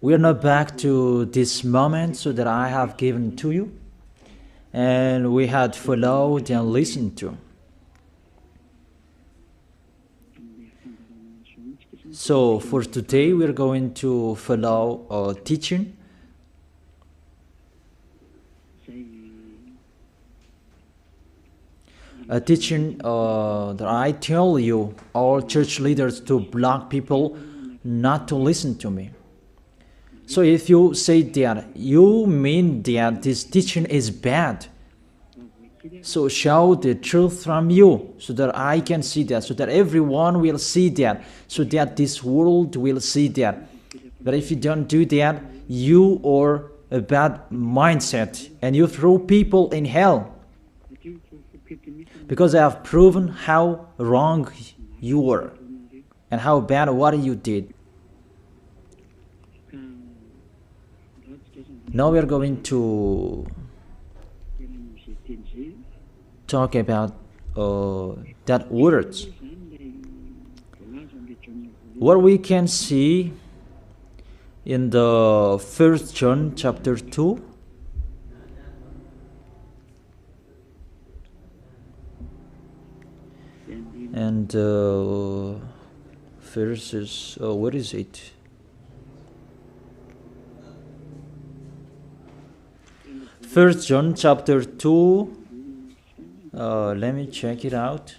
we are now back to this moment so that I have given to you, and we had followed and listened to. So for today, we're going to follow a teaching. A teaching that I tell you, all church leaders, to block people not to listen to me. So if you say that, you mean that this teaching is bad. So show the truth from you, so that I can see that, so that everyone will see that, so that this world will see that. But if you don't do that, you are a bad mindset, and you throw people in hell. Because I have proven how wrong you were, and how bad what you did. Now we are going to talk about that words. What we can see in the 1 John chapter 2. And verses, what is it? First John chapter 2. Let me check it out.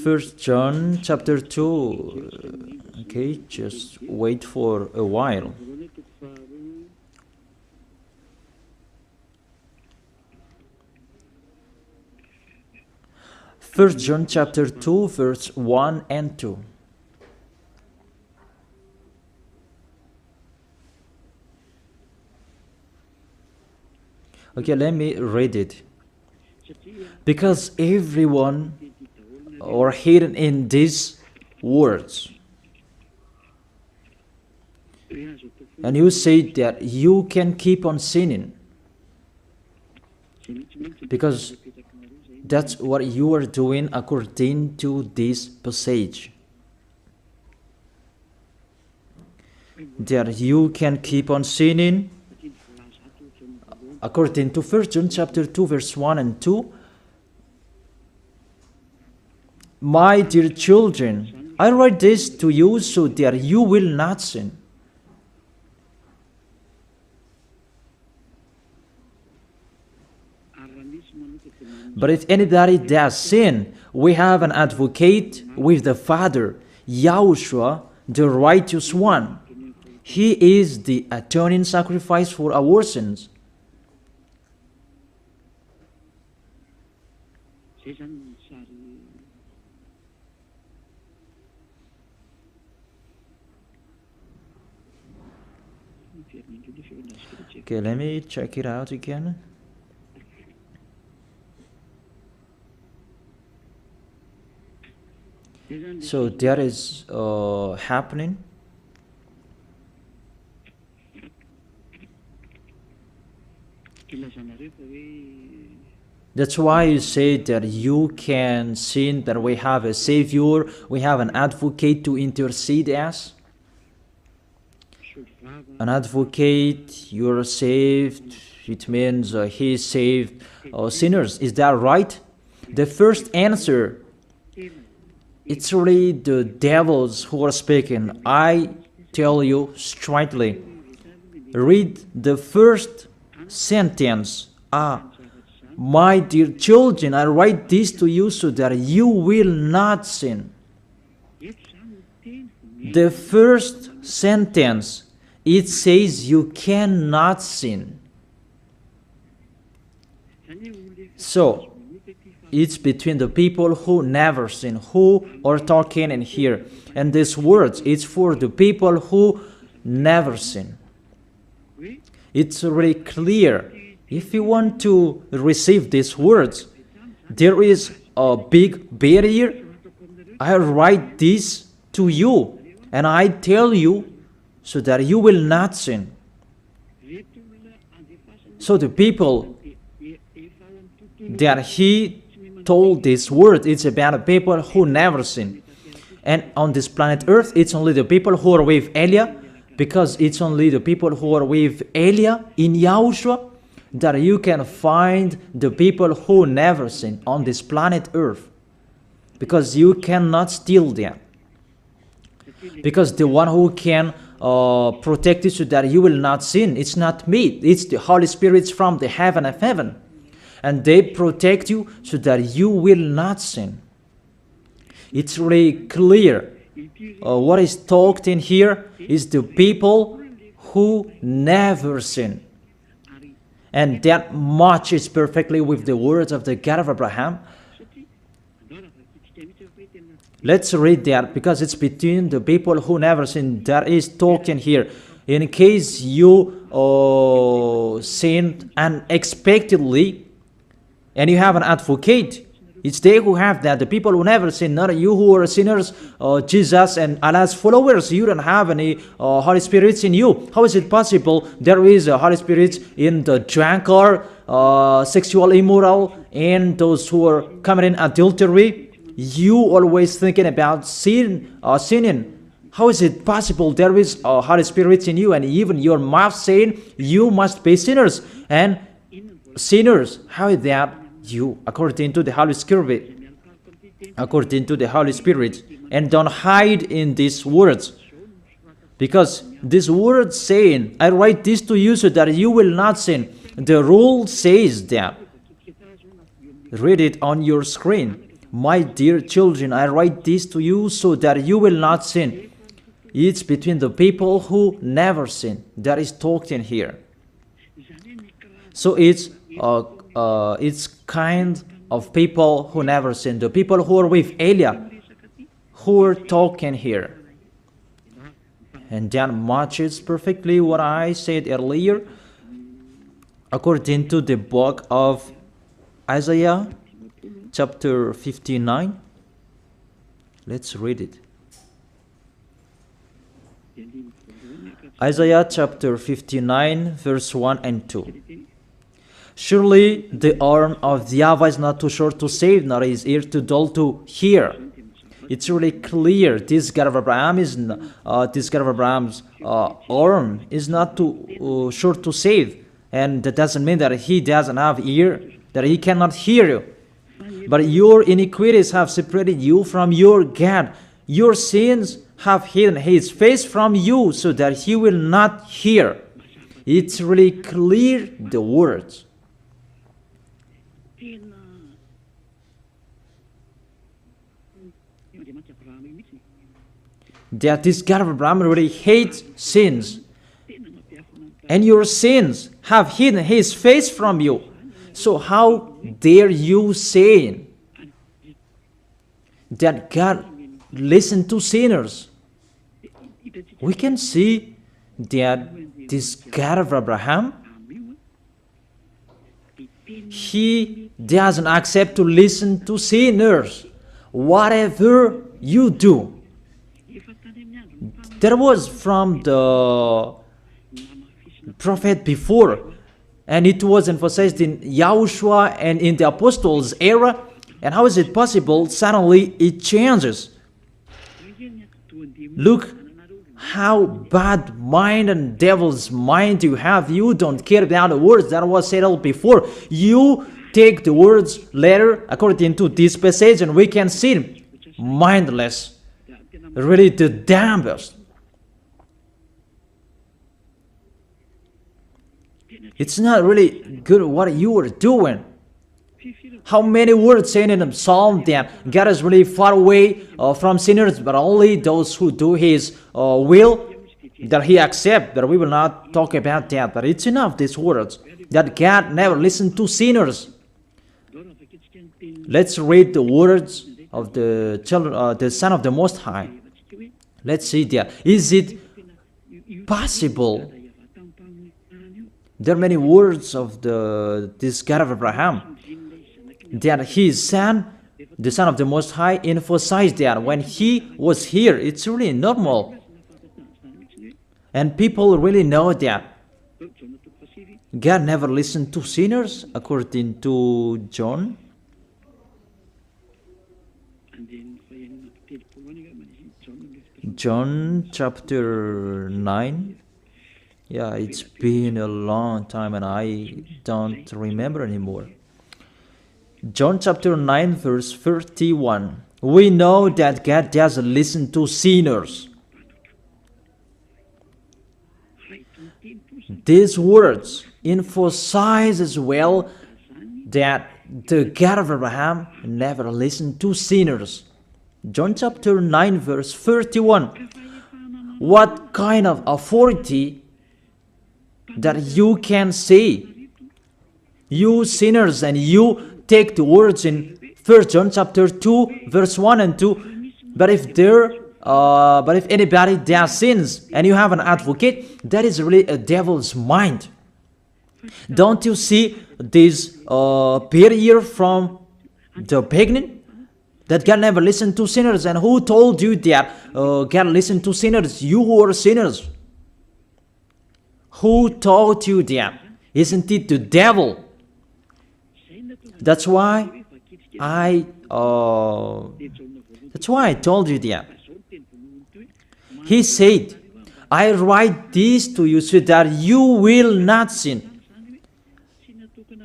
First John chapter 2. Okay, just wait for a while. First John chapter 2, verse 1 and 2. Okay, let me read it. Because everyone are hidden in these words. And you say that you can keep on sinning, because that's what you are doing according to this passage. That you can keep on sinning according to 1 John chapter 2 verse 1 and 2. My dear children, I write this to you so that you will not sin. But if anybody does sin, we have an advocate with the Father, YAHOSHUAH, the righteous one. He is the atoning sacrifice for our sins. Okay, let me check it out again. So that is happening. That's why you say that you can sin, that we have a Savior, we have an advocate to intercede us. An advocate, you're saved, it means he saved sinners. Is that right? The first answer, it's really the devils who are speaking. I tell you straightly, read the first sentence. My dear children, I write this to you so that you will not sin. The first sentence, it says you cannot sin. So, it's between the people who never sin, who are talking in here. And these words, it's for the people who never sin. It's really clear. If you want to receive these words, there is a big barrier. I write this to you, and I tell you so that you will not sin. So the people that he told this word, it's about the people who never sin. And on this planet Earth, it's only the people who are with Elia, because it's only the people who are with Elia in Yahushua that you can find the people who never sin on this planet Earth. Because you cannot steal them. Because the one who can protect you so that you will not sin, it's not me, it's the Holy Spirit from the heaven of heaven. And they protect you so that you will not sin. It's really clear. What is talked in here is the people who never sin. And that matches perfectly with the words of the God of Abraham. Let's read that, because it's between the people who never sin that is talked in here. In case you sinned unexpectedly and you have an advocate, it's they who have that, the people who never sin, not you who are sinners, Jesus and Allah's followers. You don't have any Holy Spirits in you. How is it possible there is a Holy Spirit in the drunkard, sexual immoral, and those who are committing adultery? You always thinking about sin, sinning. How is it possible there is a Holy Spirit in you, and even your mouth saying you must be sinners and sinners? How is that you, according to the Holy Spirit? According to the Holy Spirit. And don't hide in these words, because this word saying, I write this to you so that you will not sin. The rule says that. Read it on your screen. My dear children, I write this to you so that you will not sin. It's between the people who never sin that is talked in here. So it's kind of people who never sin, the people who are with Elia, who are talking here. And that matches perfectly what I said earlier, according to the book of Isaiah, chapter 59. Let's read it. Isaiah chapter 59, verse 1 and 2. Surely the arm of the YAHVAH is not too short to save, nor his ear too dull to hear. It's really clear. This God of Abraham is Abraham's arm is not too short to save, and that doesn't mean that he doesn't have ear, that he cannot hear you. But your iniquities have separated you from your God. Your sins have hidden his face from you so that he will not hear. It's really clear, the words. That this God of Abraham really hates sins. And your sins have hidden his face from you. So how dare you say that God listens to sinners? We can see that this God of Abraham, he doesn't accept to listen to sinners. Whatever you do. There was from the prophet before, and it was emphasized in YAHOSHUAH and in the apostles' era. And how is it possible suddenly it changes? Look how bad mind and devil's mind you have. You don't care about the words that was said before. You take the words later according to this passage, and we can see mindless, really the damnedest. It's not really good what you are doing. How many words saying in the psalm that God is really far away from sinners, but only those who do his will, that he accepts. But we will not talk about that. But it's enough, these words, that God never listened to sinners. Let's read the words of the children, the Son of the Most High. Let's see that. Is it possible? There are many words of this God of Abraham that his son, the Son of the Most High, emphasized that when he was here. It's really normal. And people really know that. God never listened to sinners, according to John. John chapter 9. Yeah, it's been a long time and I don't remember anymore. John chapter 9 verse 31. We know that God doesn't listen to sinners. These words emphasize as well that the God of Abraham never listened to sinners. John chapter 9 verse 31. What kind of authority that you can say, you sinners, and you take the words in 1 John chapter 2 verse 1 and 2, but if anybody does sins and you have an advocate, that is really a devil's mind. Don't you see this barrier from the beginning? That God never listened to sinners. And who told you that God listened to sinners? You who are sinners. Who told you that? Isn't it the devil? That's why I told you that. He said, I write this to you so that you will not sin.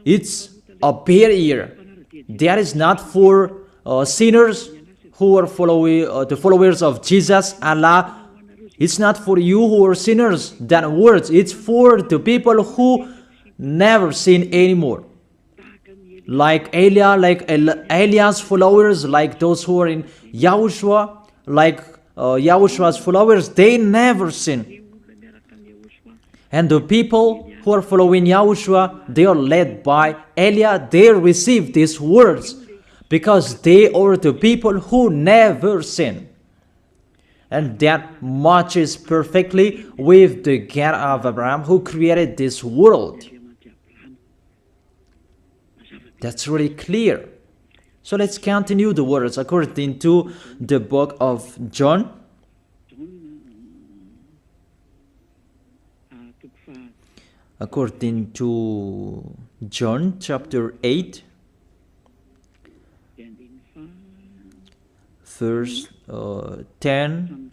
It's a barrier. That is not for sinners who are the followers of Jesus, Allah. It's not for you who are sinners, that words. It's for the people who never sin anymore. Like Elias followers, like those who are in YAHOSHUAH, like YAHOSHUAH's followers, they never sin. And the people who are following YAHOSHUAH, they are led by Elias. They receive these words because they are the people who never sin. And that matches perfectly with the God of Abraham who created this world. That's really clear. So let's continue the words according to the book of John. According to John chapter 8, verse 10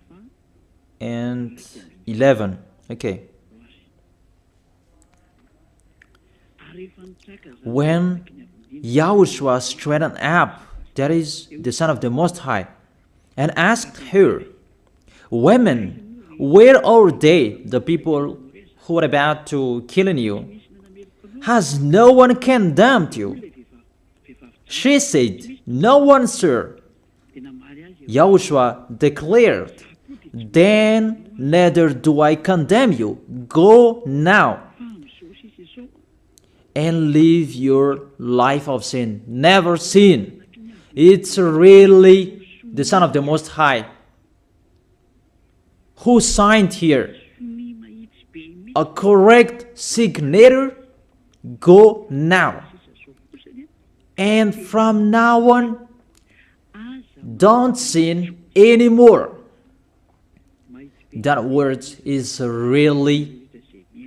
and 11. Okay. When YAHOSHUAH straightened up, that is the Son of the Most High, and asked her, Women, where are they, the people who are about to kill you? Has no one condemned you? She said, No one, sir. YAHOSHUAH declared, Then neither do I condemn you. Go now and live your life of sin. Never sin. It's really the Son of the Most High who signed here. A correct signature. Go now. And from now on, don't sin anymore. That word is really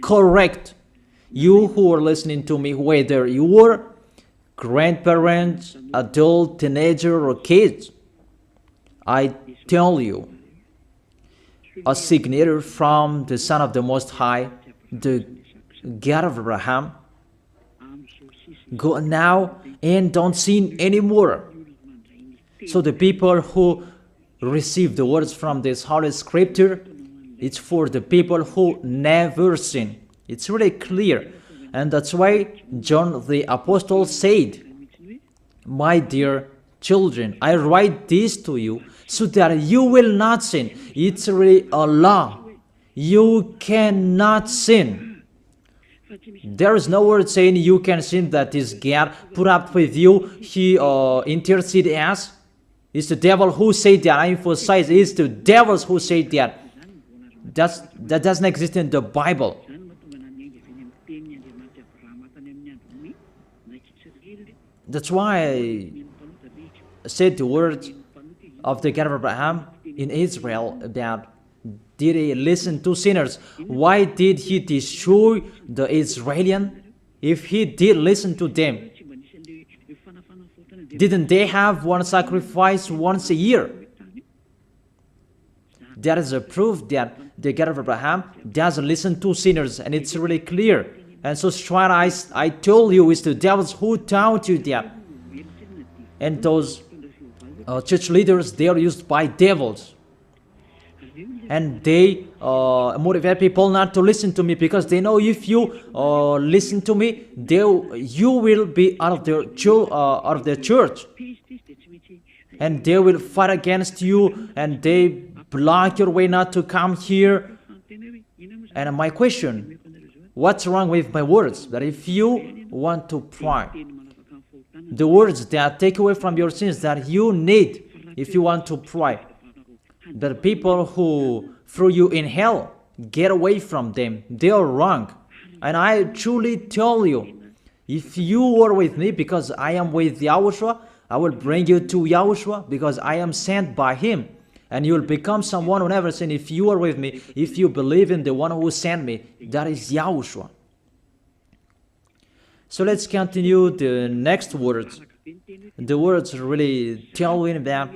correct. You who are listening to me, whether you are grandparents, adult, teenager, or kids, I tell you, a signature from the Son of the Most High, the God of Abraham. Go now and don't sin anymore. So the people who receive the words from this Holy Scripture, it's for the people who never sin. It's really clear. And that's why John the Apostle said, My dear children, I write this to you so that you will not sin. It's really a law. You cannot sin. There is no word saying you can sin that is God put up with you. He intercede as. It's the devil who said that. I emphasize, it's the devils who say that. That doesn't exist in the Bible. That's why I said the words of the God of Abraham in Israel about Did he listen to sinners? Why did he destroy the Israelites? If he did listen to them, didn't they have one sacrifice once a year? That is a proof that the God of Abraham doesn't listen to sinners, and it's really clear. And so straight I told you, it's the devils who taught you that. And those church leaders, they are used by devils. And they motivate people not to listen to me, because they know if you listen to me, you will be out of their church. And they will fight against you, and they block your way not to come here. And my question, what's wrong with my words? That if you want to pray, the words that take away from your sins that you need, if you want to pray, the people who threw you in hell, get away from them. They are wrong. And I truly tell you, if you are with me, because I am with YAHOSHUAH, I will bring you to YAHOSHUAH, because I am sent by him. And you will become someone who never sinned if you are with me, if you believe in the one who sent me. That is YAHOSHUAH. So let's continue the next words. The words really tell him that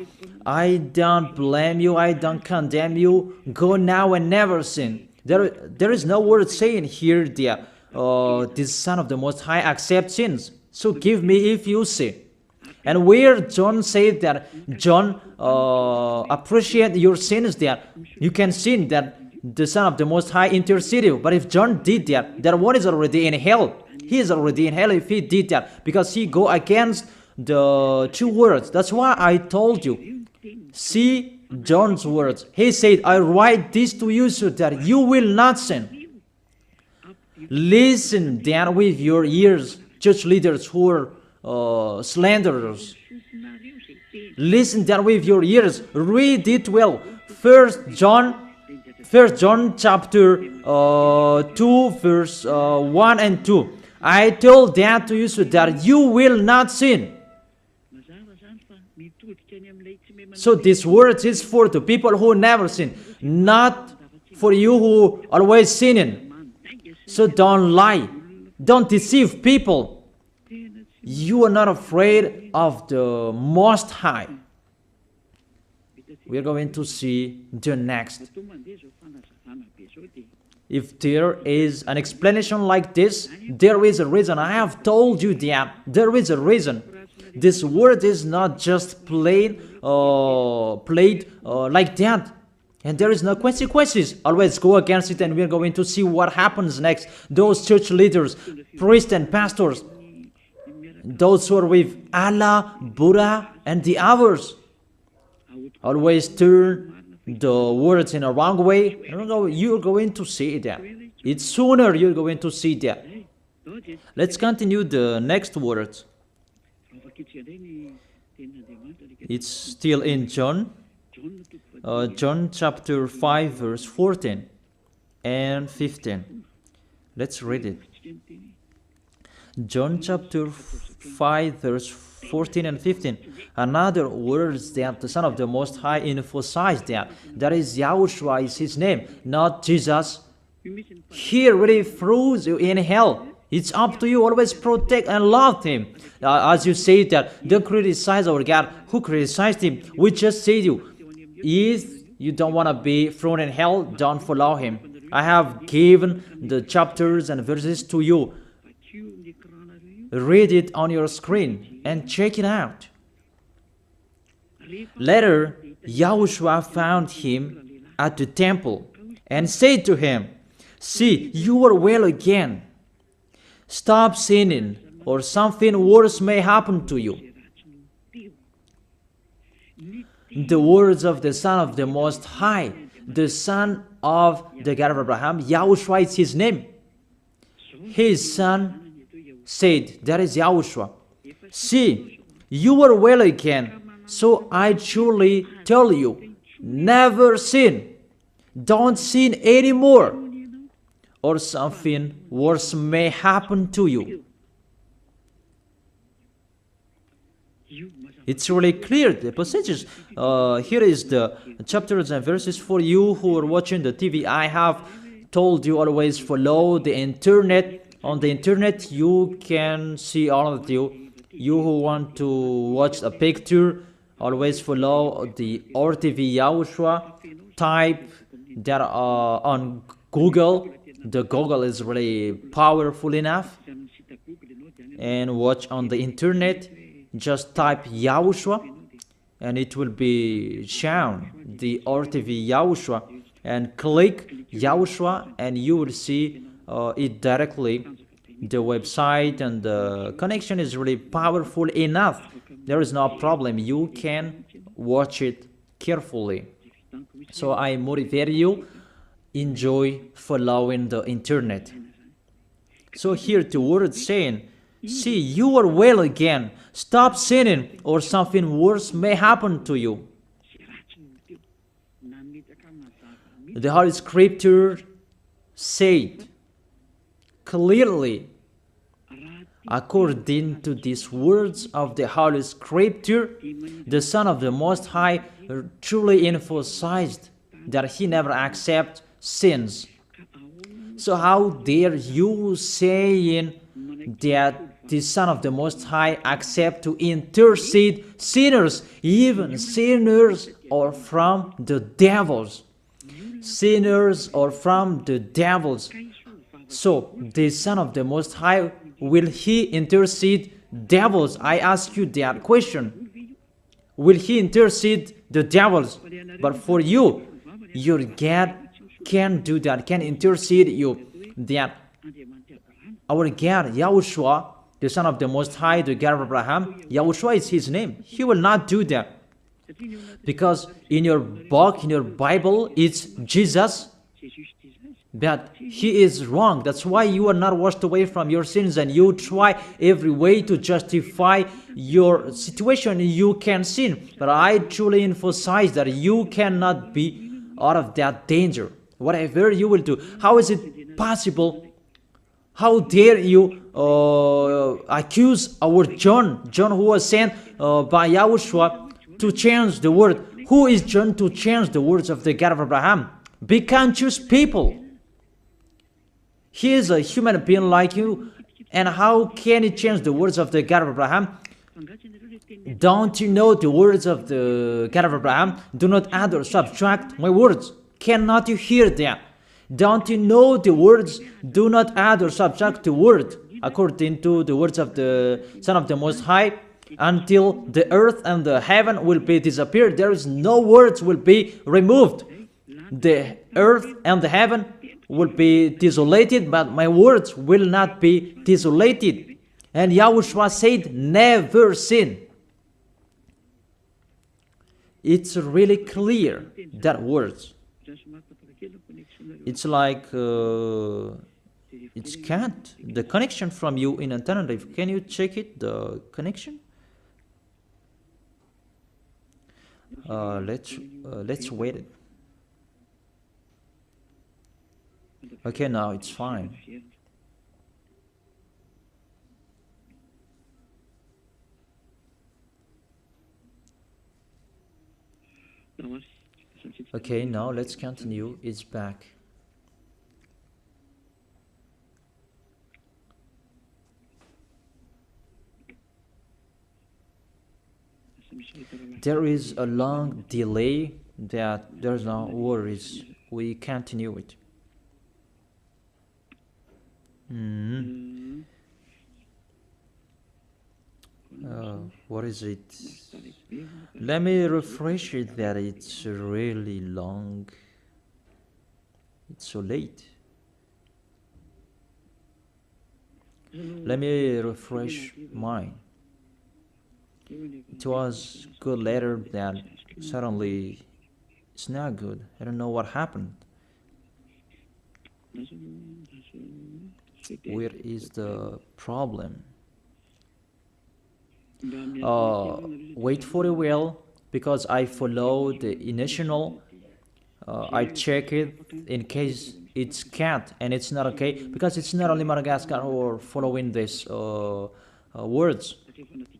I don't blame you, I don't condemn you, go now and never sin. There is no word saying here that this Son of the Most High accepts sins. So give me if you sin. And where John said that John appreciate your sins, that you can sin, that the Son of the Most High interceded. But if John did that, that one is already in hell. He is already in hell if he did that, because he go against the two words. That's why I told you. See John's words. He said, I write this to you so that you will not sin. Listen then with your ears, church leaders who are slanderers. Listen then with your ears. Read it well. First John chapter 2 verse 1 and 2. I told that to you so that you will not sin. So this word is for the people who never sin, not for you who always sinning. So don't lie. Don't deceive people. You are not afraid of the Most High. We are going to see the next. If there is an explanation like this, there is a reason. I have told you that there is a reason. This word is not just played like that. And there is no consequences. Always go against it, and we are going to see what happens next. Those church leaders, priests and pastors, those who are with Allah, Buddha, and the others, always turn the words in a wrong way. You're going to see that. It's sooner you're going to see that. Let's continue the next words. It's still in John. John chapter 5 verse 14 and 15. Let's read it. John chapter 5 verse 14 and 15. Another words that the Son of the Most High emphasized that is YAHOSHUAH is his name, not Jesus. He really throws you in hell. It's up to you. Always protect and love him. As you say that, don't criticize our God. Who criticized him? We just say to you, if you don't want to be thrown in hell, don't follow him. I have given the chapters and verses to you. Read it on your screen and check it out. Later, YAHOSHUAH found him at the temple and said to him, see, you are well again. Stop sinning, or something worse may happen to you. The words of the Son of the Most High, the Son of the God of Abraham, YAHOSHUAH is his name. His son said, that is YAHOSHUAH, see, you are well again. So I truly tell you, never sin. Don't sin anymore, or something worse may happen to you. It's really clear, the passages. Here is the chapters and verses for you who are watching the TV. I have told you always follow the internet. On the internet, you can see all of you. You who want to watch a picture, always follow the RTV YAHOSHUAH. Type that on Google. The Google is really powerful enough. And watch on the internet. Just type YAHOSHUAH and it will be shown the RTV YAHOSHUAH, and click YAHOSHUAH and you will see it directly, the website, and the connection is really powerful enough. There is no problem, you can watch it carefully. So I motivate you, enjoy following the internet. So here the word saying, see, you are well again. Stop sinning or something worse may happen to you. The Holy Scripture said clearly, according to these words of the Holy Scripture, the Son of the Most High truly emphasized that he never accepts sins. So how dare you saying that the Son of the Most High accept to intercede sinners, even sinners or from the devils. Sinners or from the devils. So the Son of the Most High, will he intercede devils? I ask you that question. Will he intercede the devils? But for you, your God can do that, can intercede you. That our God, YAHOSHUAH, the Son of the Most High, the God of Abraham, YAHOSHUAH is his name. He will not do that. Because in your book, in your Bible, it's Jesus. But he is wrong. That's why you are not washed away from your sins and you try every way to justify your situation. You can sin. But I truly emphasize that you cannot be out of that danger. Whatever you will do. How is it possible? How dare you accuse our John who was sent by YAHOSHUAH to change the word. Who is John to change the words of the God of Abraham? Be conscious people. He is a human being like you, and how can he change the words of the God of Abraham? Don't you know the words of the God of Abraham? Do not add or subtract my words. Cannot you hear that? Don't you know the words? Do not add or subtract the word, according to the words of the Son of the Most High, until the earth and the heaven will be disappeared. There is no words will be removed. The earth and the heaven will be desolated, but my words will not be desolated. And YAHOSHUAH said, never sin. It's really clear, that words. It's like it's can't. The connection from you in alternative. Can you check it? The connection. Let's wait it. Okay, now it's fine. Okay, now let's continue. It's back. There is a long delay that there's no worries. We continue it. What is it? Let me refresh it that it's really long. It's so late. Let me refresh mine. It was good later, then suddenly it's not good. I don't know what happened. Where is the problem? Wait for a while, because I follow the initial. I check it in case it's cat and it's not okay, because it's not only Madagascar who are following these words.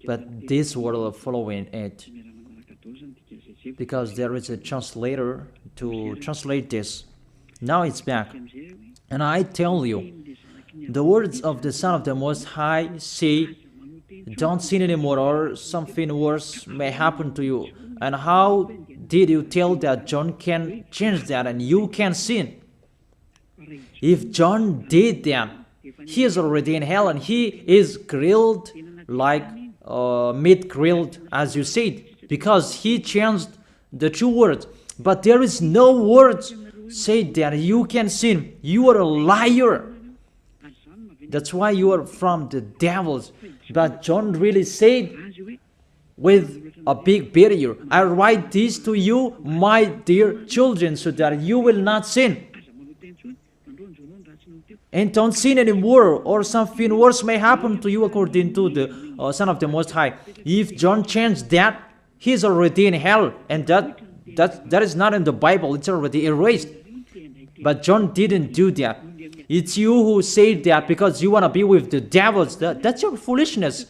but this will follow in it, because there is a translator to translate this. Now it's back. And I tell you, the words of the Son of the Most High say, don't sin anymore, or something worse may happen to you. And how did you tell that John can change that and you can sin? If John did that, he is already in hell, and he is grilled like meat grilled, as you said, because he changed the true words. But there is no words say that you can sin. You are a liar. That's why you are from the devils. But John really said with a big barrier, I write this to you, my dear children, so that you will not sin. And don't sin anymore, or something worse may happen to you, according to the Son of the Most High. If John changed that, he is already in hell, and that is not in the Bible. It's already erased. But John didn't do that. It's you who say that because you want to be with the devils. That's your foolishness.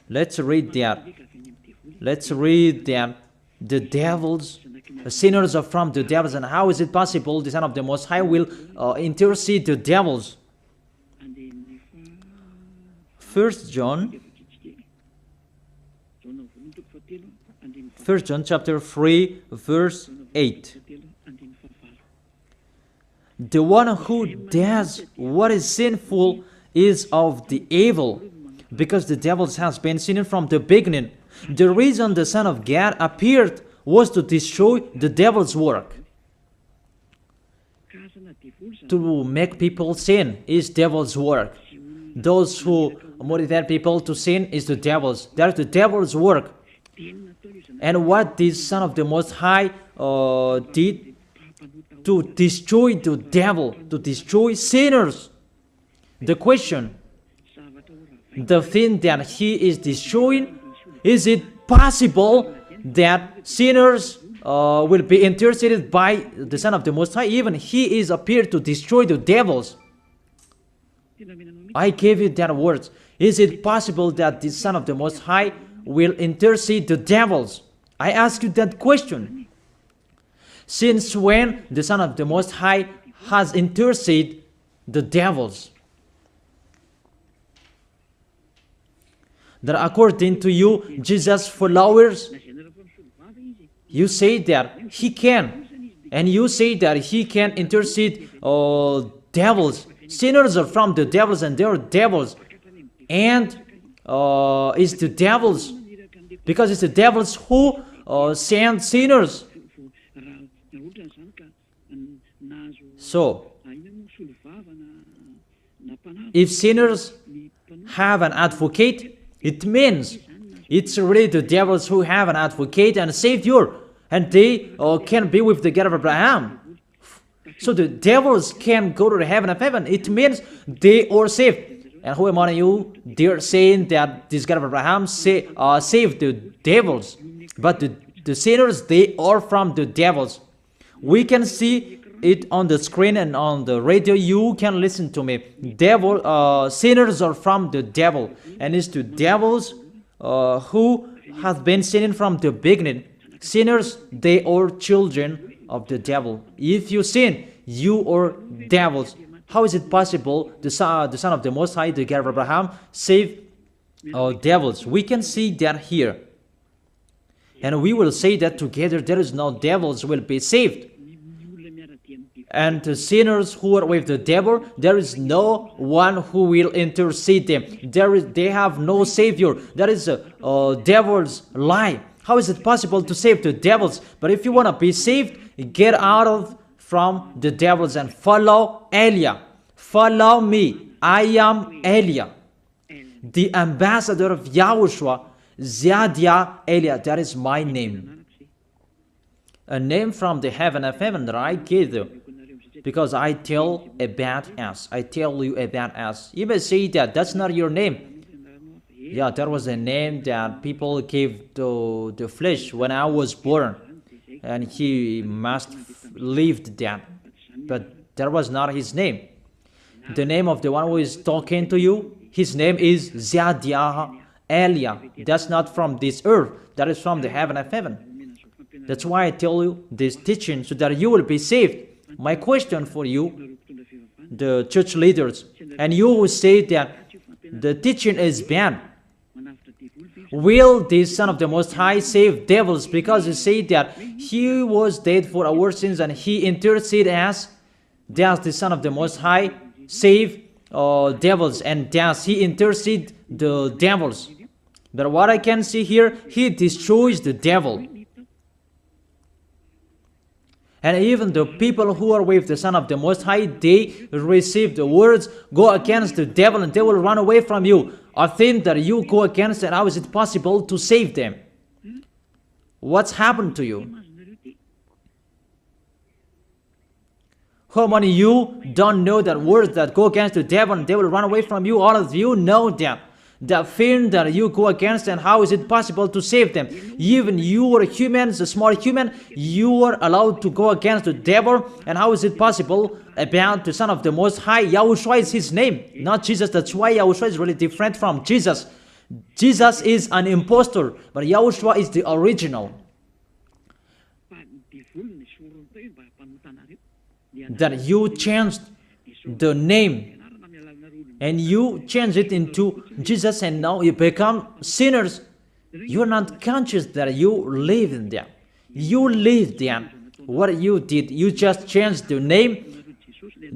Let's read that. Let's read that. The devils, the sinners are from the devils. And how is it possible the Son of the Most High will intercede the devils? 1 John chapter 3, verse 8. The one who does what is sinful is of the evil, because the devils has been sinning from the beginning. The reason the Son of God appeared was to destroy the devil's work. To make people sin is devil's work. Those who motivate people to sin is the devil's. That's the devil's work. And what this Son of the Most High did to destroy the devil, to destroy sinners. The question, the thing that he is destroying, is it possible that sinners will be interceded by the Son of the Most High? Even he is appeared to destroy the devils. I gave you that words. Is it possible that the Son of the Most High will intercede the devils? I ask you that question. Since when the Son of the Most High has interceded the devils? That according to you, Jesus' followers, you say that he can, and you say that he can intercede devils. Sinners are from the devils, and they are devils. And it's the devils, because it's the devils who send sinners. So, if sinners have an advocate, it means it's really the devils who have an advocate and a savior, and they can be with the God of Abraham. So the devils can go to the heaven of heaven. It means they are saved. And who among you, they're saying that this God of Abraham saved the devils. But the sinners, they are from the devils. We can see it on the screen and on the radio. You can listen to me. Sinners are from the devil. And it's the devils who have been sinning from the beginning. Sinners, they are children of the devil. If you sin, you are devils. How is it possible the Son of the Most High, the God of Abraham, save devils? We can see that here. And we will say that together, there is no devils will be saved. And the sinners who are with the devil, there is no one who will intercede them. They have no savior. That is a devil's lie. How is it possible to save the devils? But if you want to be saved, get out from the devils and follow Elia. Follow me. I am Elia, the ambassador of Yahushua, Ziadia Elia. That is my name. A name from the heaven of heaven that I gave you. Because I tell about us. I tell you about us. You may say that that's not your name. Yeah, that was a name that people gave to the flesh when I was born. And he must lived that. But that was not his name. The name of the one who is talking to you His name is Zadiah Elia. That's not from this earth. That is from the heaven of heaven. That's why I tell you this teaching, so that you will be saved. My question for you, the church leaders, and you will say that the teaching is bad. Will the Son of the Most High save devils? Because you say that He was dead for our sins and He interceded as. Does the Son of the Most High save devils, and does He intercede the devils? But what I can see here, He destroys the devil. And even the people who are with the Son of the Most High, they receive the words, go against the devil and they will run away from you. A thing that you go against, and how is it possible to save them? What's happened to you? How many of you don't know that words that go against the devil and they will run away from you? All of you know that. The thing that you go against, and how is it possible to save them? Even you are humans, a small human, you are allowed to go against the devil, and how is it possible about the Son of the Most High? YAHOSHUAH is His name, not Jesus. That's why YAHOSHUAH is really different from Jesus. Jesus is an impostor, but YAHOSHUAH is the original. That you changed the name and you change it into Jesus, and now you become sinners. You're not conscious that you live in them. You live there. What you did, you just changed the name.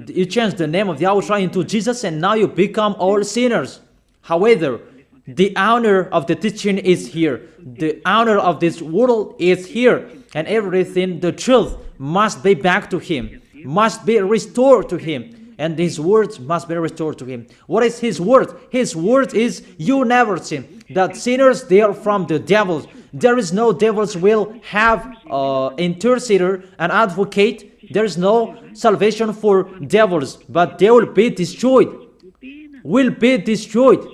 You changed the name of YAHOSHUAH into Jesus, and now you become all sinners. However, the honor of the teaching is here. The honor of this world is here. And everything, the truth, must be back to Him, must be restored to Him. And His words must be restored to Him. What is His word? His word is, you never sin. That sinners, they are from the devils. There is no devils will have intercessor, an advocate. There is no salvation for devils, but they will be destroyed. Will be destroyed.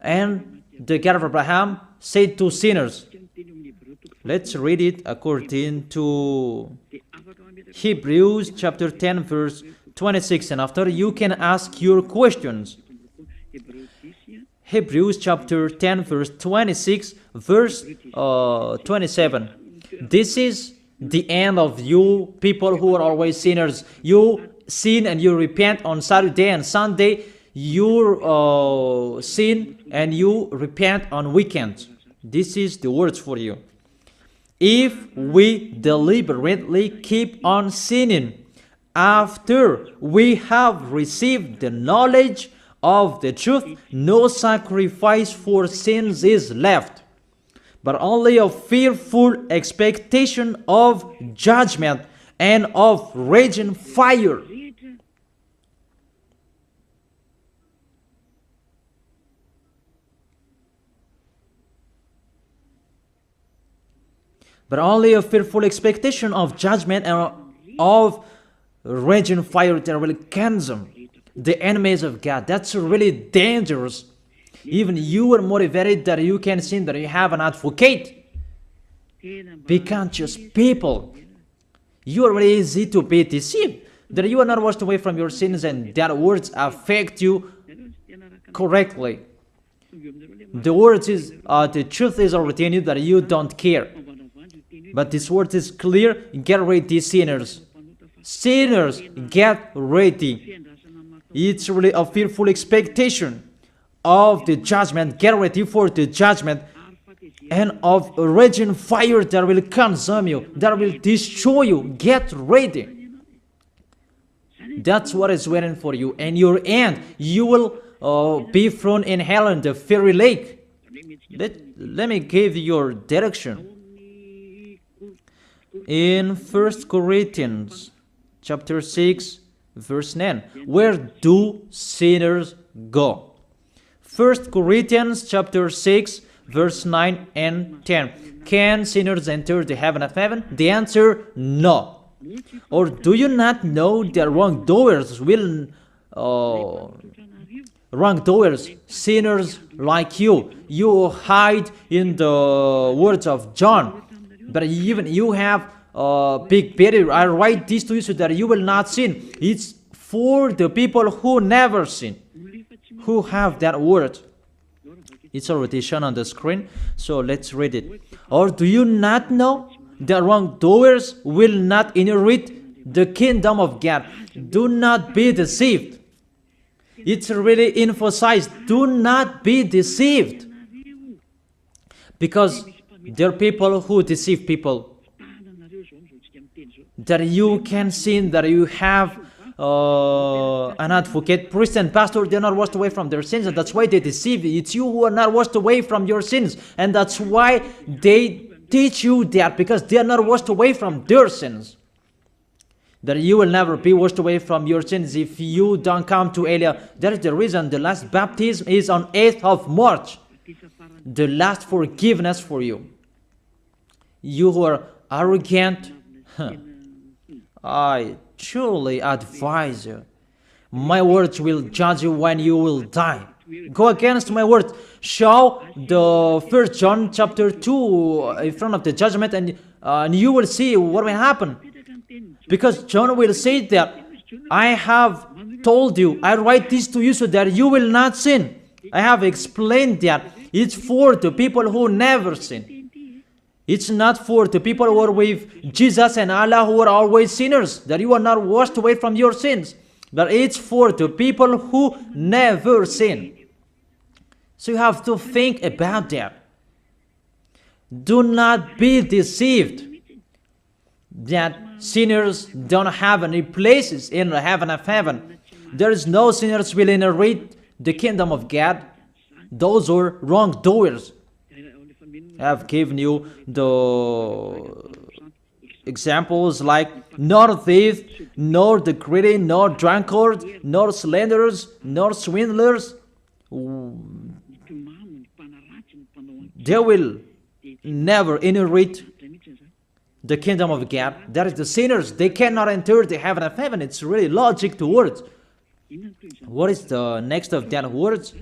And the God of Abraham said to sinners. Let's read it according to Hebrews chapter 10 verse 26, and after you can ask your questions. Hebrews chapter 10 verse 26, verse 27. This is the end of you people who are always sinners. You sin and you repent on Saturday and Sunday. You sin and you repent on weekends. This is the words for you. If we deliberately keep on sinning after we have received the knowledge of the truth, no sacrifice for sins is left, but only a fearful expectation of judgment and of raging fire. But only a fearful expectation of judgment and of raging fire that will consume the enemies of God. That's really dangerous. Even you are motivated that you can sin, that you have an advocate. Be conscious people. You are really easy to be deceived. That you are not washed away from your sins and that words affect you correctly. The words is, the truth is already in you that you don't care. But this word is clear. Get ready, sinners. Sinners, get ready. It's really a fearful expectation of the judgment. Get ready for the judgment and of a raging fire that will consume you, that will destroy you. Get ready. That's what is waiting for you. And your end, you will be thrown in hell in the fiery lake. Let me give you your direction. In 1 Corinthians chapter 6 verse 9, where do sinners go? 1 Corinthians chapter 6 verse 9 and 10. Can sinners enter the heaven of heaven? The answer, no. Or do you not know that wrongdoers will wrongdoers, sinners like you hide in the words of John. But even you have big barrier. I write this to you so that you will not sin. It's for the people who never sin, who have that word. It's already shown on the screen, so let's read it. Or do you not know that wrongdoers will not inherit the kingdom of God? Do not be deceived. It's really emphasized, do not be deceived. Because there are people who deceive people. That you can sin, that you have an advocate, priest and pastor, they're not washed away from their sins, and that's why they deceive you. It's you who are not washed away from your sins, and that's why they teach you that, because they are not washed away from their sins. That you will never be washed away from your sins if you don't come to Elia. That is the reason the last baptism is on 8th of March. The last forgiveness for you. You who are arrogant, I truly advise you. My words will judge you when you will die. Go against my words. Show the 1 John chapter 2 in front of the judgment, and you will see what will happen. Because John will say that, I have told you, I write this to you so that you will not sin. I have explained that. It's for the people who never sin. It's not for the people who are with Jesus and Allah, who are always sinners, that you are not washed away from your sins. But it's for the people who never sin. So you have to think about that. Do not be deceived that sinners don't have any places in the heaven of heaven. There is no sinners will inherit the kingdom of God. Those are wrongdoers. I have given you the examples like nor thief, nor the greedy, nor drunkard, nor slanderers, nor swindlers. They will never inherit the kingdom of God. That is the sinners. They cannot enter the heaven of heaven. It's really logic to words. What is the next of that words?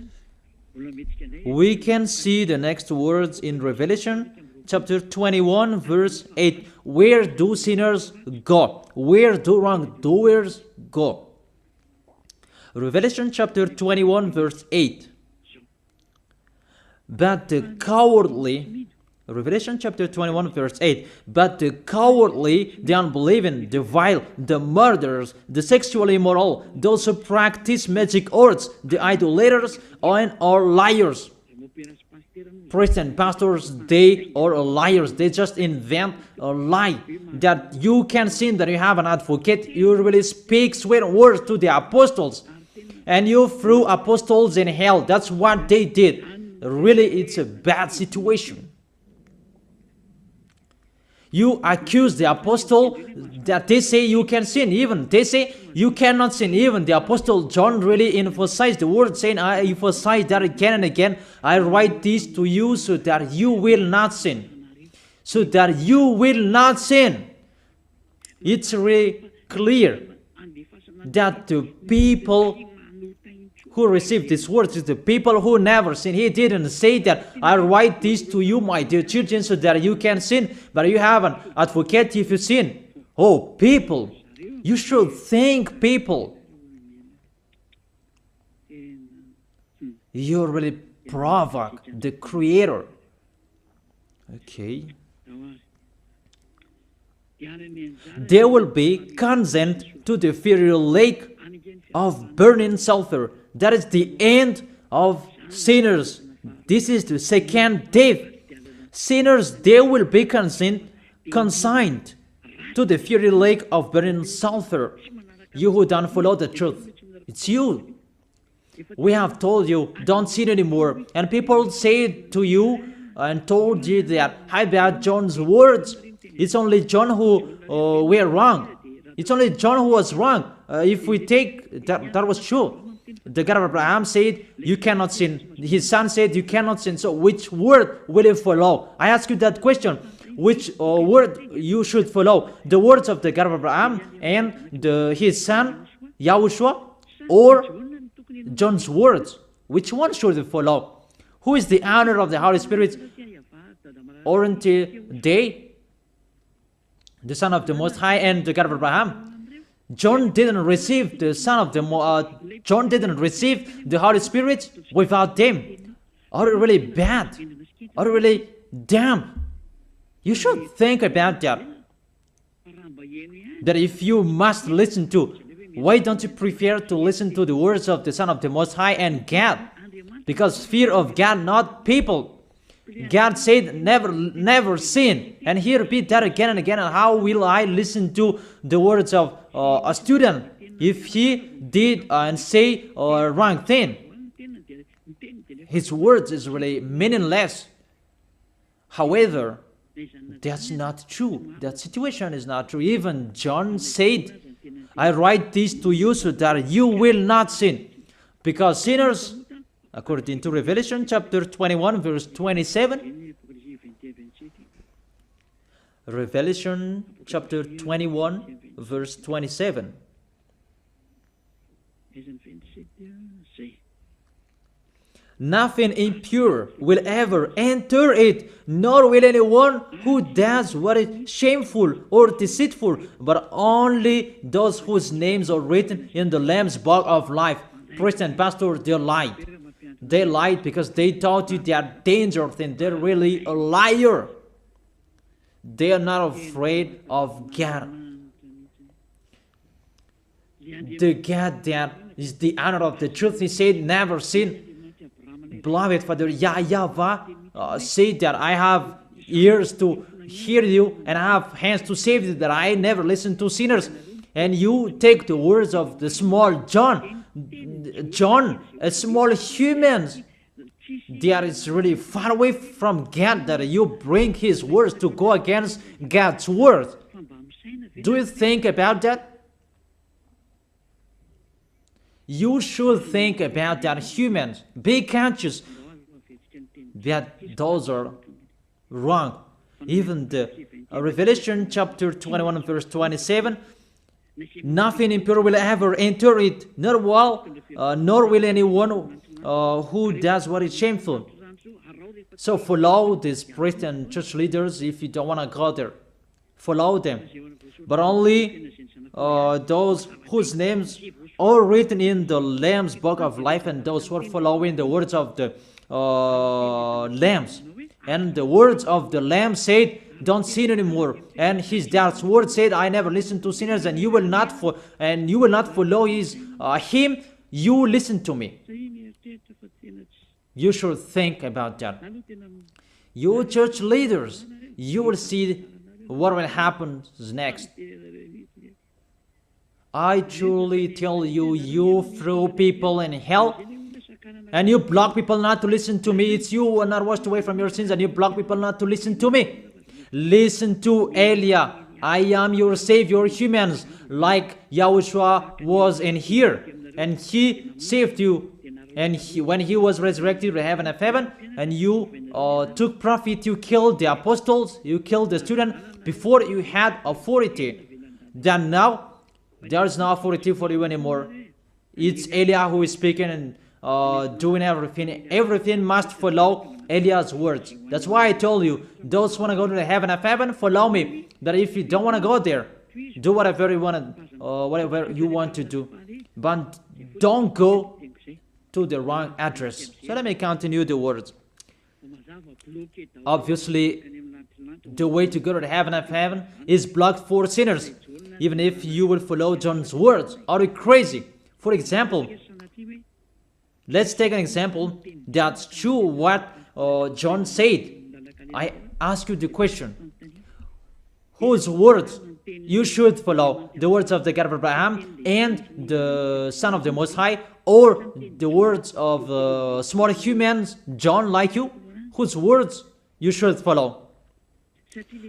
We can see the next words in Revelation chapter 21 verse 8. Where do sinners go? Where do wrongdoers go? Revelation chapter 21 verse 8. But the cowardly, Revelation chapter 21 verse 8, but the cowardly, the unbelieving, the vile, the murderers, the sexually immoral, those who practice magic arts, the idolaters, and are liars. Priests and pastors, they are liars. They just invent a lie that you can sin, that you have an advocate. You really speak sweet words to the apostles, and you threw apostles in hell. That's what they did. Really, it's a bad situation. You accuse the apostle that they say you can sin. Even they say you cannot sin. Even the apostle John really emphasized the word, saying, I emphasize that again and again. I write this to you so that you will not sin. So that you will not sin. It's really clear that the people who received these words is the people who never sin. He didn't say that I write this to you, my dear children, so that you can sin, but you have an advocate if you sin. Oh, people, you should think, people. You really provoke the Creator. Okay. They will be condemned to the fiery lake of burning sulfur. That is the end of sinners. This is the second death. Sinners, they will be consigned to the fiery lake of burning sulfur. You who don't follow the truth, it's you. We have told you, don't sin anymore. And people say to you and told you that, I bet John's words. It's only John who were wrong. It's only John who was wrong. If we take that was true. The God of Abraham said, you cannot sin. His son said, you cannot sin. So which word will you follow? I ask you that question. Which word you should follow? The words of the God of Abraham and his son, YAHOSHUAH, or John's words? Which one should you follow? Who is the owner of the Holy Spirit? Aren't they the Son of the Most High and the God of Abraham? John didn't receive the John didn't receive the Holy Spirit without them. Are you really bad? Are you really damn? You should think about that. That if you must listen to, why don't you prefer to listen to the words of the Son of the Most High and God? Because fear of God, not people. God said, never sin. And he repeat that again and again. And how will I listen to the words of a student if he did and say a wrong thing? His words is really meaningless. However, that's not true. That situation is not true. Even John said, I write this to you so that you will not sin. Because sinners, according to Revelation chapter 21 verse 27, Revelation chapter 21 verse 27, nothing impure will ever enter it, nor will anyone who does what is shameful or deceitful, but only those whose names are written in the Lamb's book of life. Priest and pastor, they lied. They lied because they taught you they are dangerous and they're really a liar. They are not afraid of God. The God that is the honor of the truth, he said, never sin. Beloved Father, YAHVAH said that I have ears to hear you and I have hands to save you, that I never listen to sinners. And you take the words of the small John, a small human, that is really far away from God, that you bring his words to go against God's word. Do you think about that? You should think about that, humans. Be conscious that those are wrong. Even the Revelation chapter 21 verse 27, nothing impure will ever enter it, nor will anyone who does what is shameful. So follow these priests and church leaders if you don't want to go there. Follow them. But only those whose names are written in the Lamb's book of life, and those who are following the words of the Lambs. And the words of the Lamb said, don't sin anymore. And his dad's word said, I never listen to sinners, and you will not follow his him. You listen to me. You should think about that. You church leaders, you will see what will happen next. I truly tell you, you throw people in hell, and you block people not to listen to me. It's you who are not washed away from your sins, and you block people not to listen to me. Listen to Elia. I am your Savior, humans, like YAHOSHUAH was in here, and he saved you. And when he was resurrected to heaven of heaven, and you took profit, you killed the apostles, you killed the student before you had authority. Then now, there is no authority for you anymore. It's Elia who is speaking and doing everything. Everything must follow Eliah's words. That's why I told you, those who want to go to the heaven of heaven, follow me. That if you don't want to go there, do whatever you want to do. But don't go to the wrong address. So let me continue the words. Obviously, the way to go to the heaven of heaven is blocked for sinners, even if you will follow John's words. Are you crazy? For example, let's take an example that's true what John said. I ask you the question, whose words you should follow? The words of the God of Abraham and the Son of the Most High, or the words of small humans, John like you? Whose words you should follow?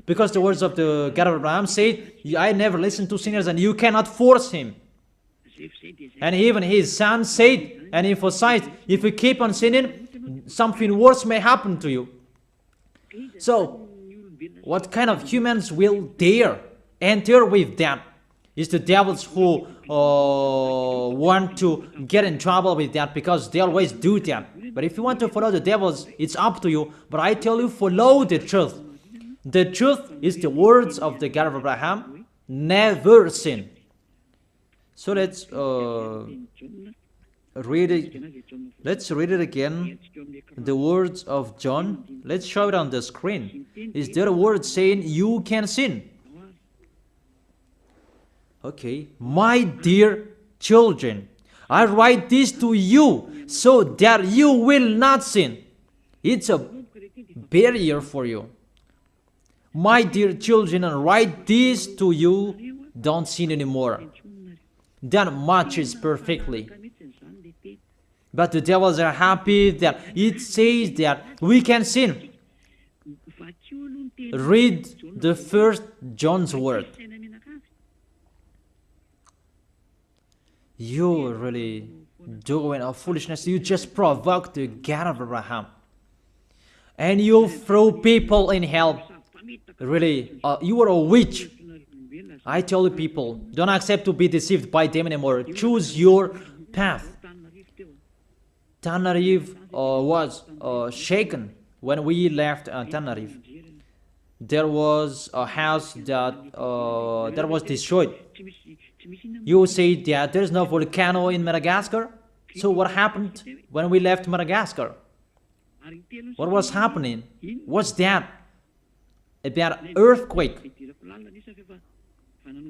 Because the words of the God of Abraham said, I never listen to sinners, and you cannot force him. And even his son said and emphasized, if you keep on sinning, something worse may happen to you. So, what kind of humans will dare enter with that? It's the devils who want to get in trouble with that, because they always do that. But if you want to follow the devils, it's up to you. But I tell you, follow the truth. The truth is the words of the God of Abraham, never sin. So let's read it. Let's read it again. The words of John. Let's show it on the screen. Is there a word saying you can sin? Okay. My dear children, I write this to you so that you will not sin. It's a barrier for you. My dear children, I write this to you, don't sin anymore. That matches perfectly. But the devils are happy that it says that we can sin. Read the first John's word. You really doing a foolishness. You just provoke the God of Abraham. And you throw people in hell. Really, you are a witch. I tell you people, don't accept to be deceived by them anymore. Choose your path. Tenerife was shaken when we left Tenerife. There was a house that was destroyed. You say that there is no volcano in Madagascar. So what happened when we left Madagascar? What was happening? What's that? About earthquake.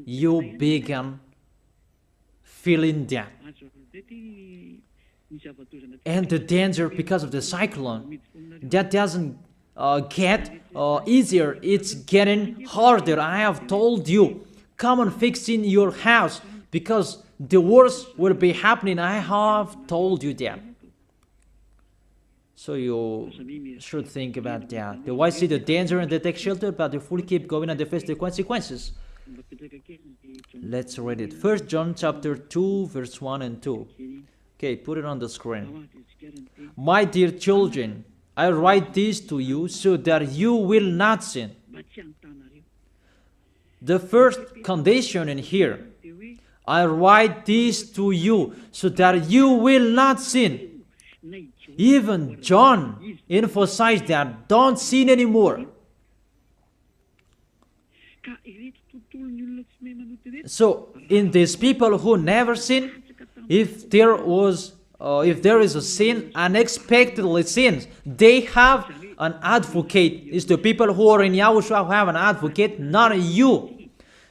You began feeling that. And the danger because of the cyclone, that doesn't get easier. It's getting harder. I have told you, come on fixing your house because the worst will be happening. I have told you that. So you should think about that. The wise see the danger and they take shelter, but the fool keep going and they face the consequences. Let's read it. 1 John chapter 2, verse 1 and 2. Okay, put it on the screen. My dear children, I write this to you so that you will not sin. The first condition in here, I write this to you so that you will not sin. Even John emphasized that don't sin anymore. So in these people who never sin, if there is a sin, unexpectedly sins, they have an advocate. It's the people who are in YAHOSHUAH who have an advocate, not you.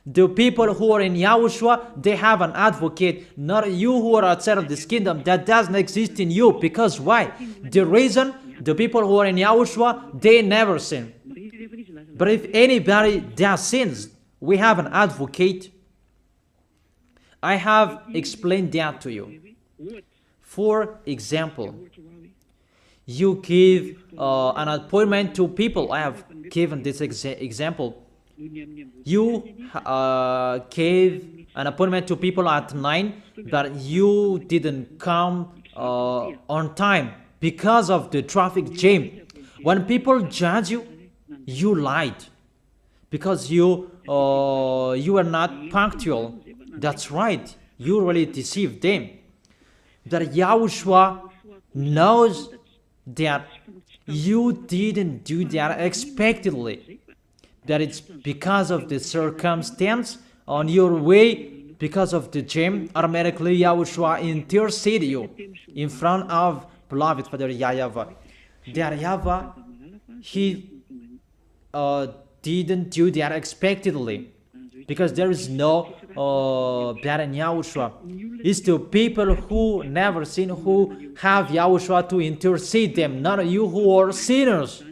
The people who are in YAHOSHUAH, they have an advocate, not you who are outside of this kingdom. That doesn't exist in you. Because why? The reason the people who are in YAHOSHUAH, they never sin. But if anybody does sins, we have an advocate. I have explained that to you. For example, you give an appointment to people. I have given this example. You gave an appointment to people at 9, but you didn't come on time because of the traffic jam. When people judge you, you lied because you are not punctual. That's right. You really deceived them. That YAHOSHUAH knows that you didn't do that unexpectedly. That it's because of the circumstance on your way, because of the jam, automatically YAHOSHUAH intercede you in front of beloved Father YAHVAH. That YAHVAH, he didn't do that unexpectedly, because there is no that in YAHOSHUAH. It's the people who never sin who have YAHOSHUAH to intercede them, not you who are sinners.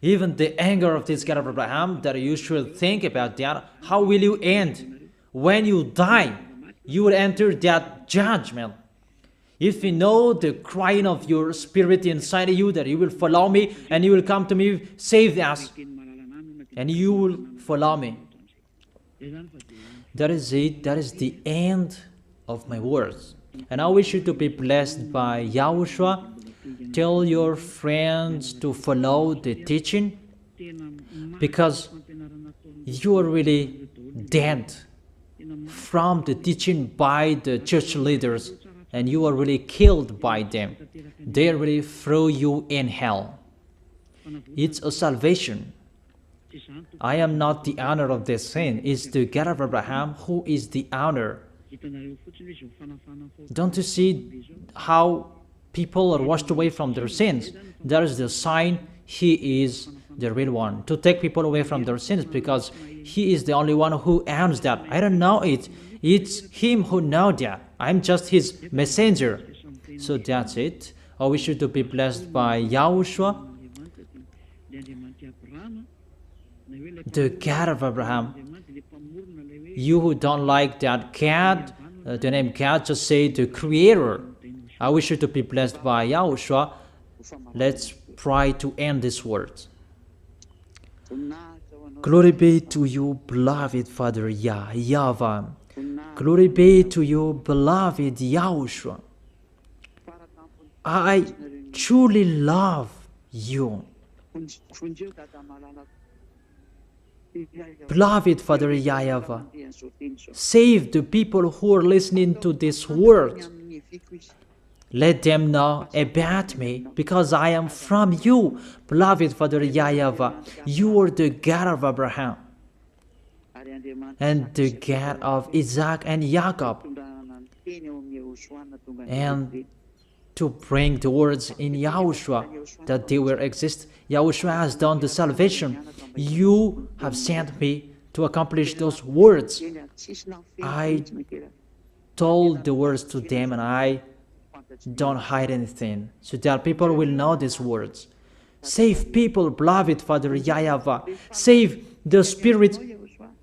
Even the anger of this God of Abraham, that you should think about that. How will you end? When you die, you will enter that judgment. If you know the crying of your spirit inside you, that you will follow me and you will come to me, save us, and you will follow me. That is it. That is the end of my words. And I wish you to be blessed by YAHOSHUAH. Tell your friends to follow the teaching, because you are really dead from the teaching by the church leaders, and you are really killed by them. They really throw you in hell. It's a salvation. I am not the owner of this sin. It's the God of Abraham who is the owner Don't you see how people are washed away from their sins? That is the sign He is the real one, to take people away from their sins, because He is the only one who owns that. I don't know it. It's Him who knows that. I'm just His messenger. So that's it. I wish you to be blessed by YAHOSHUAH, the God of Abraham. You who don't like that God, the name God, just say the Creator. I wish you to be blessed by YAHOSHUAH. Let's try to end this word. Glory be to you, beloved Father YAHVAH. Glory be to you, beloved YAHOSHUAH. I truly love you. Beloved Father YAHVAH, save the people who are listening to this word. Let them know about me, because I am from you. Beloved Father YAHVAH, you are the God of Abraham and the God of Isaac and Jacob. And to bring the words in YAHOSHUAH that they will exist. YAHOSHUAH has done the salvation. You have sent me to accomplish those words. I told the words to them, and I don't hide anything, so that people will know these words. Save people, beloved Father YAHVAH. Save the spirits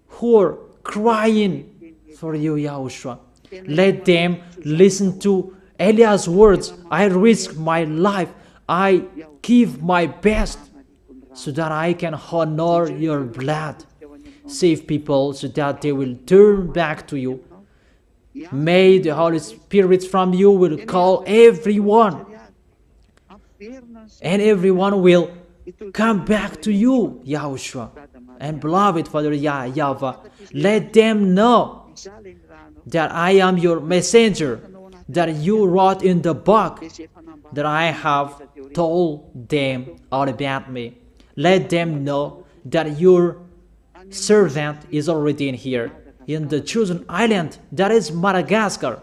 who are crying for you, YAHOSHUAH. Let them listen to Eliah's words. I risk my life. I give my best so that I can honor your blood. Save people so that they will turn back to you. May the Holy Spirit from you will call everyone, and everyone will come back to you, YAHOSHUAH. And beloved Father YAHVAH, let them know that I am your messenger, that you wrote in the book, that I have told them all about me. Let them know that your servant is already in here, in the chosen island, that is Madagascar.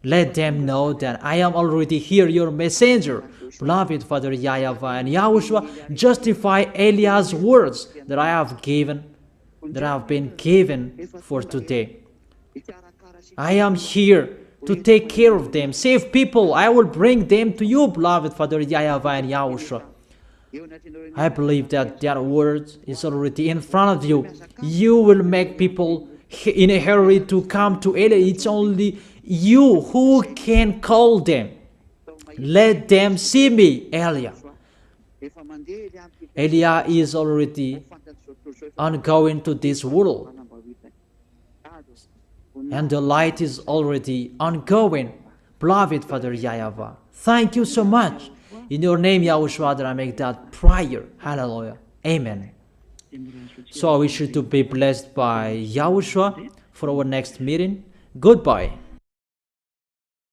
Let them know that I am already here, your messenger. Beloved Father YAHVAH and YAHOSHUAH, justify Eliah's words that I have been given for today. I am here to take care of them. Save people. I will bring them to you, beloved Father YAHVAH and YAHOSHUAH. I believe that that word is already in front of you. You will make people in a hurry to come to Eliah. It's only you who can call them. Let them see me, Eliah. Eliah is already ongoing to this world, and the light is already ongoing. Beloved Father YAHVAH, thank you so much. In your name, YAHOSHUAH, that I make that prayer. Hallelujah. Amen. So I wish you to be blessed by YAHOSHUAH for our next meeting. Goodbye.